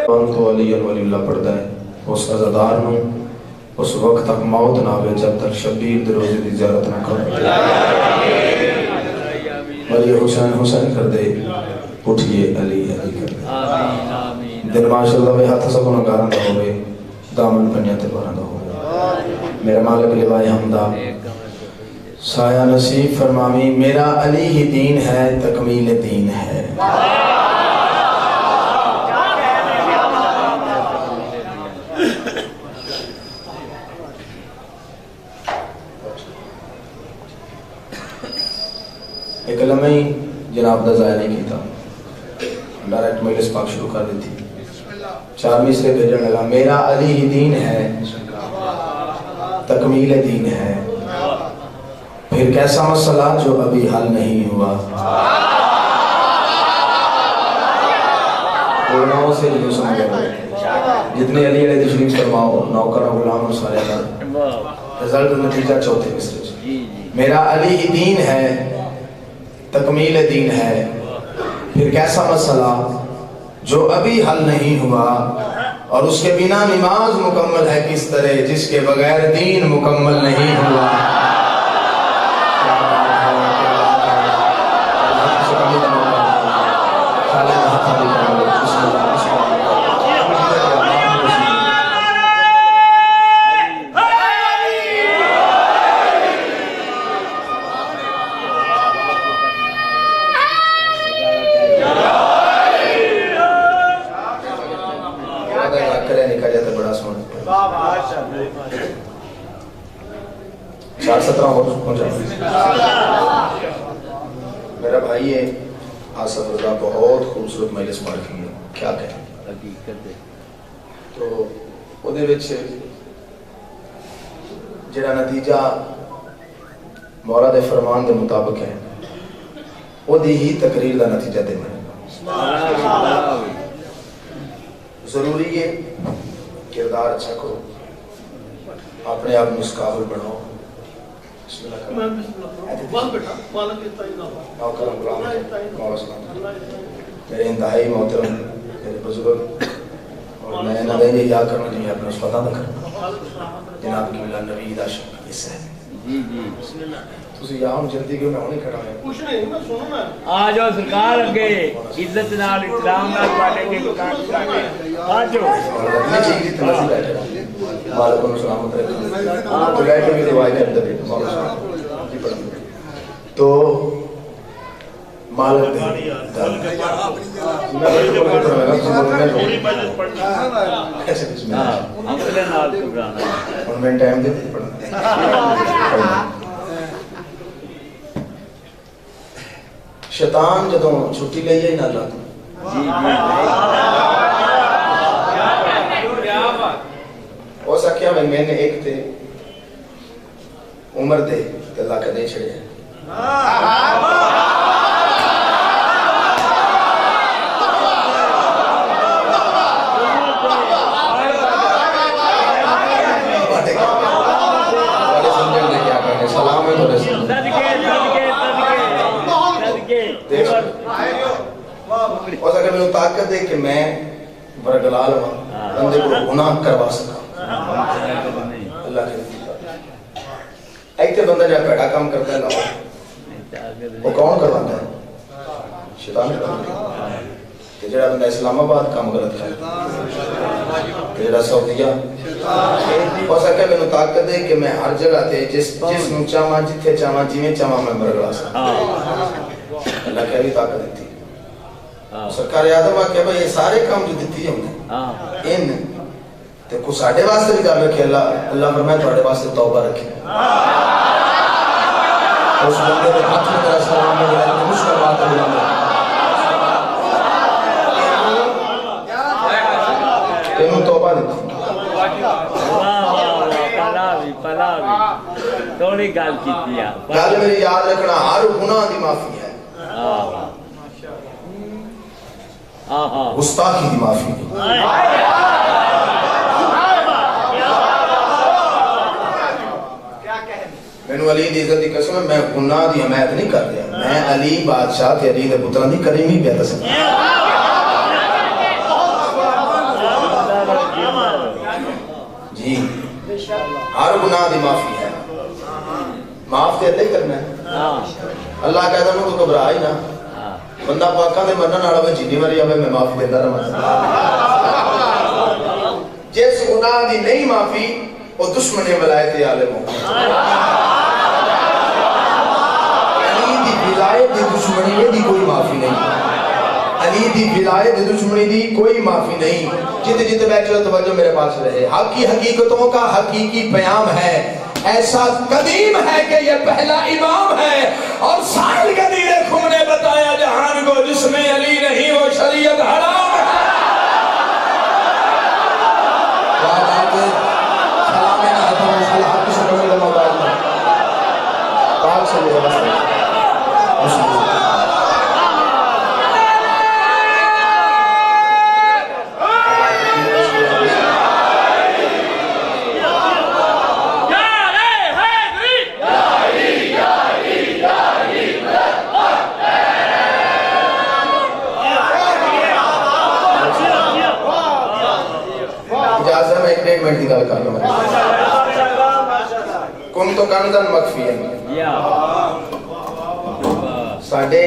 تو علی ولی اللہ پڑھتا ہے اس عزادار نو اس وقت تک موت نہ آوے جب تک شبیر دے روزے دی زیارت نہ کرے ولی حسین حسین کر دے اٹھئے علی علی کر دے دن ماشاءاللہ بے ہاتھ سب انہوں گاراں دا ہوئے دامن پنیاتے باراں دا ہوئے میرا مالک لوائے حمدہ سایہ نصیب فرمامی میرا علی ہی دین ہے تکمیل دین ہے ایک لمحہ ہی جناب دا ضائع نہیں کیتا ڈائریکٹ مجلس پاک شروع کر دیتی 4 مصرے بھیجن لگا میرا علی ہی دین ہے تکمیل دین ہے پھر کیسا مسئلہ جو ابھی حل نہیں ہوا علماء سے جو سمجھا جتنے علی علیہ تشریف فرماؤ نوکر غلام اور سارے رزلٹ نتیجہ 4 مصرے میرا علی ہی دین ہے تکمیل دین ہے پھر کیسا مسئلہ جو ابھی حل نہیں ہوا اور اس کے بنا نماز مکمل ہے کس طرح جس کے بغیر دین مکمل نہیں ہوا میرا بھائی ہے آصف رضا بہت خوبصورت مجلس پڑھ کی ہے کیا کہیں تو وہ دے وچ جڑا نتیجہ مولا دے فرمان دے مطابق ہے وہ دی ہی تقریر دا نتیجہ دے میں ضروری ہے کردار اچھا کرو اپنے آپ مسقابل بناؤ بسم اللہ میرے انتہائی محترم میرے بزرگ اور میں نہ دیں گے یاد کرنا چاہیے اپنے اس پتہ نہ کرنا جناب کی ملہ نوید عاشق اس ہے تسی یہاں جلدی کیوں میں ہونے کھڑا ہے کچھ نہیں میں سنو نا آ جاؤ سرکار اگے عزت نال احترام نال پاٹے کے مکان آ جاؤ میں چیز کی تنظیم بیٹھے رہا مالکم سلامت رکھیں تو بیٹھے بھی روایت ہے اندر تو مالک دے میں بڑی پڑھنے پڑھنے اور میں ٹائم دیتے پڑھنے شیطان جدوں چھٹی لئی ہے نہ لاتا ہو سکیا میں نے ایک تے عمر دے اللہ کا نہیں چھڑے سلام ہے ہو سکے میں طاقت دے کہ میں برگلال ہوں بندے کو گناہ کروا سکا اللہ کے ایک تے بندہ جب پیڑا کام کرتا ہے وہ کون کرواتا ہے شیطان کرواتا ہے کہ جڑا بندہ اسلام آباد کام غلط ہے کہ جڑا سعودیہ ہو سکے میں طاقت دے کہ میں ہر جگہ تے جس نو چاہاں جتھے چاہاں جویں چاہاں میں برگلا سکتا اللہ کے بھی طاقت دیتی سرکار آدم کہ بھئی یہ سارے کام جو دیتی ہم نے ان تے کو ساڑھے واسطے بھی کر رکھے اللہ فرمائے تھوڑے واسطے توبہ رکھے اس بندے کے ہاتھ میں تیرا سلام میں جائے تو مشکل بات ہے انہوں توبہ دیتی پلاوی تھوڑی گال کی دیا گال میری یاد رکھنا ہر گناہ دی معافی ہے گستاخی دی معافی میں نے علی دی عزت دی قسم ہے میں گناہ دی حمایت نہیں کر دیا میں علی بادشاہ تے علی دے پتران دی کریمی پہ دسنا ہر گناہ دی معافی ہے معاف تے اللہ ہی کرنا ہے اللہ کہتا ہے تو گھبرا ہی نہ بندہ پاکاں دے مرنا نال ہوے جنی واری آوے میں معافی دیندا رہاں جس گناہ دی نہیں معافی وہ دشمن ولایت عالم ہو علی دی ولایت دی دشمنی دی کوئی معافی نہیں علی دی ولایت دی دشمنی دی کوئی معافی نہیں جتے جتے بیٹھے ہو توجہ میرے پاس رہے حق کی حقیقتوں کا حقیقی پیام ہے ایسا قدیم ہے کہ یہ پہلا امام ہے اور سائل قدیر خم نے بتایا جہان کو جس میں علی نہیں وہ شریعت حرام ہے سلام حضرت صلاح کی شکر میں موبائل میں پاک سے لے بس منٹ کی گل کر لوں کن تو کنزن مخفی ہے ساڈے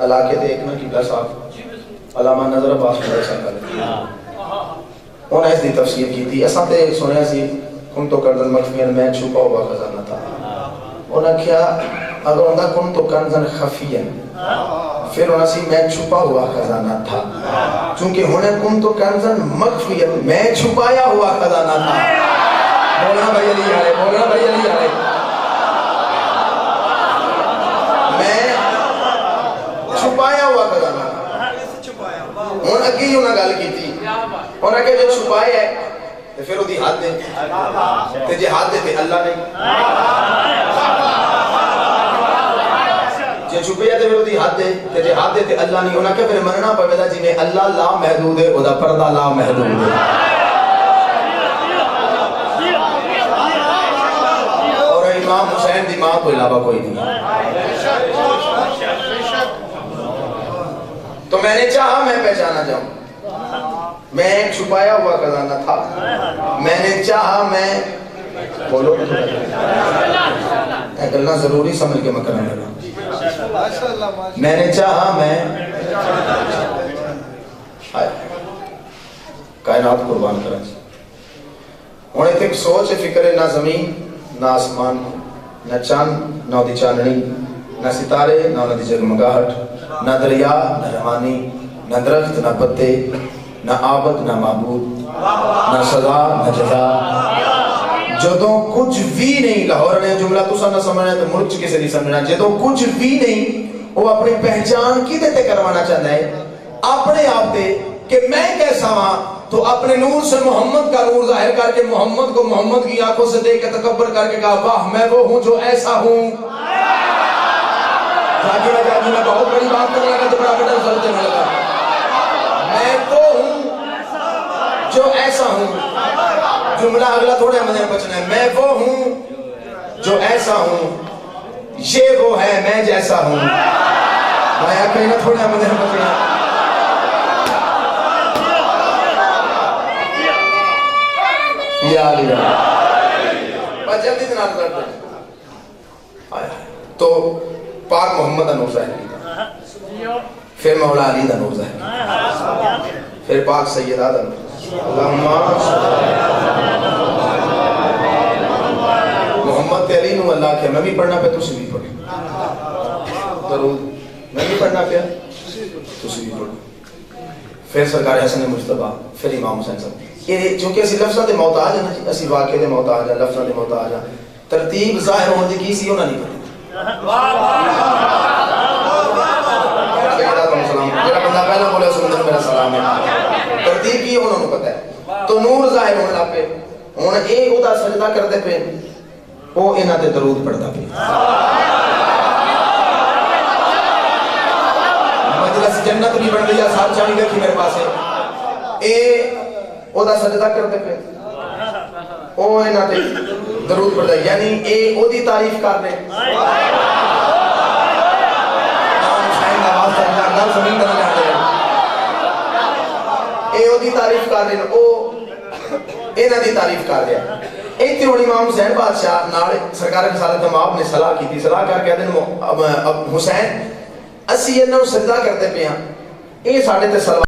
علاقے دے ایک نا قبلہ صاحب علامہ نظر عباس مدرسہ صاحب انہوں نے اس دی تفسیر کی تھی اساں تے سنیا سی کن تو کنزن مخفی میں چھپا ہوا خزانہ تھا انہوں نے کیا اگر انہوں نے کن تو کنزن خفی ہے پھر انہوں نے میں چھپا ہوا خزانہ تھا چونکہ انہیں کن تو کنزن مخفی میں چھپایا ہوا خزانہ تھا بولنا بھائی علی آئے بولنا بھائی علی آئے میں چھپایا ہوا خزانہ تھا انہوں نے کی انہوں نے گل کی تھی انہوں نے کہ جو چھپائے ہے تو پھر وہ دی حد دے تے جے حد دے تے اللہ نہیں جے چھپے جاتے پھر دی حد دے تے جے حد دے تے اللہ نہیں ہونا کہ پھر مننا پوے دا جنہیں اللہ لا محدود ہے او دا پردہ لا محدود ہے اور امام حسین دی ماں کو علاوہ کوئی نہیں تو میں نے چاہا میں پہچانا جاؤں میں ایک چھپایا ہوا خزانہ تھا میں نے چاہا میں بولو گلنا ضروری سمجھ کے میں کرنے لگا میں نے چاہا میں کائنات قربان کریں ہونے تک سوچ فکر نہ زمین نہ آسمان نہ چاند نہ دی چاندنی نہ ستارے نہ دی جگمگاہٹ نہ دریا نہ روانی نہ درخت نہ پتے نہ عابد نہ معبود نہ سزا نہ جزا جدوں کچھ بھی نہیں لاہور نے جملہ تو سا نہ سمجھنا تو مرچ کسے نہیں سمجھنا جدوں کچھ بھی نہیں وہ اپنی پہچان کی دیتے کروانا چاہتا ہے اپنے آپ دے کہ میں کیسا ہاں تو اپنے نور سے محمد کا نور ظاہر کر کے محمد کو محمد کی آنکھوں سے دیکھ کے تکبر کر کے کہا واہ میں وہ ہوں جو ایسا ہوں جاگی میں بہت بڑی بات کرنے لگا تو بڑا بڑا ضرورت دینے لگا میں وہ ہوں جو ایسا ہوں جملہ اگلا تھوڑے مجھے بچنا ہے میں وہ ہوں جو ایسا ہوں یہ وہ ہے میں جیسا ہوں میں کہیں نہ تھوڑے مجھے بچنا ہے یا علی جلدی سے نام کرتے ہیں تو پاک محمد نور ظاہر پھر مولا علی دا نور ظاہر پھر پاک سید آدم اللہم محمد تے علی نو اللہ کے میں بھی پڑھنا پہ تسی بھی پڑھ درود میں بھی پڑھنا پہ تسی بھی پڑھ پھر سرکار حسن مصطفیٰ پھر امام حسین صاحب یہ چونکہ اسی لفظاں دے محتاج ہیں اسی واقعے دے محتاج ہیں لفظاں دے محتاج ہیں ترتیب ظاہر ہونے کی سی ہونا نہیں پڑھی جڑا بندہ پہلا بولے سمندر میرا سلام ہے ترتیب کی انہوں نے پتہ ہے تو نور ظاہر ہونے لگ پہ ہن اے اودا سجدہ کردے پہ او انہاں تے درود پڑھدا پہ مجلس جنت بھی بن گئی ساتھ چاہیے دیکھی میرے پاس ہے اے اودا سجدہ کرتے پہ او انہاں تے درود پڑھدا یعنی اے اودی تعریف کر دے اے او دی تعریف کر رہے او انہاں دی تعریف کر رہے ایتھے ہن امام حسین بادشاہ نال سرکار رسالت امام نے صلاح کی تھی، صلاح کر کے آدھے حسین اسی انہوں سجدہ کرتے پے ہاں، یہ ساڈے تے سلوات